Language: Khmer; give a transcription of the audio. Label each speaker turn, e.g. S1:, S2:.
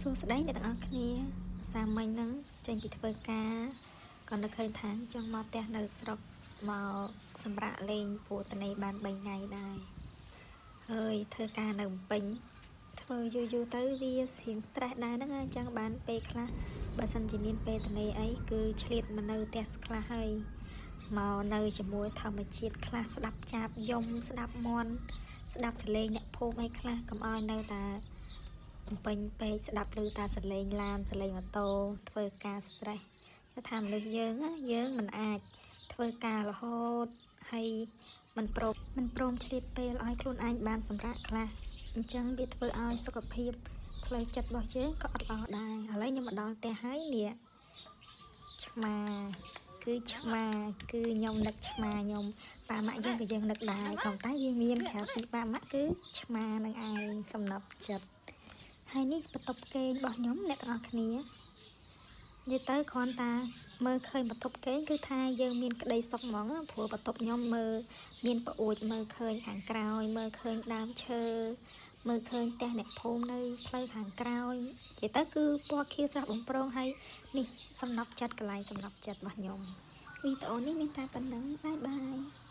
S1: សួស្តីអ្នកទាំងអស់គ្នាសាមិញហ្នឹងចេញពីធ្វើការក៏នឹកឃើញថាចង់មកផ្ទះនៅស្រុកមកសម្រាប់លេងព្រោះតនេបាន3ថ្ងៃដែរហើយធ្វើការនៅពេញធ្វើយូរទៅវាស្រៀង stress ដែរហ្នឹងអញ្ចឹងបានពេលខ្លះបើសិនជាមានពេលតនេអីគឺឆ្លៀតមកនៅផ្ទះខ្លះហើយមកនៅជាមួយធម្មជាតិខ្លះស្ដាប់ចាប់យំស្ដាប់មន់ស្ដាប់សលេងអ្នកភូមិអីខ្លះកុំឲ្យនៅតែពេញពេកស្ដាប់ឮតាសលេងឡានសលេងម៉ូតូធ្វើការ stress ទៅថាមនុស្សយើងមិនអាចធ្វើការរហូតហើយមិនព្រមឆ្លៀតពេលឲ្យខ្លួនឯងបានសម្រាប់ខ្លះអញ្ចឹងវាធ្វើឲ្យសុខភាពផ្លូវចិត្តរបស់យើងក៏អត់ល្អដែរឥឡូវខ្ញុំមកដល់ផ្ទះហើយនេះឆ្មាគឺខ្ញុំនឹកឆ្មាខ្ញុំប៉ាម៉ាក់យើងក៏យើងនឹកដែរក៏តែវាមានក្រៅពីប៉ាម៉ាក់គឺឆ្មានឹងឯងសំណប់ចិត្តហើយនេះបន្ទប់គេងរបស់ខ្ញុំអ្នកទាំងអស់គ្នានិយាយទៅគ្រាន់តែមើលឃើញបន្ទប់គេងគឺថាយើងមានក្តីសុខហ្មងព្រោះបន្ទប់ខ្ញុំមើលមានប្អួចមើលឃើញខាងក្រោយមើលឃើញដើមឈើមើលឃើញផ្ទះអ្នកភូមិនៅផ្លូវខាងក្រោយនិយាយទៅគឺពណ៌ខៀវស្រស់បំព្រងហើយនេះសំណប់ចិត្តកន្លែងសំណប់ចិត្តរបស់ខ្ញុំវីដេអូនេះមានតែប៉ុណ្្នឹងបាយបាយ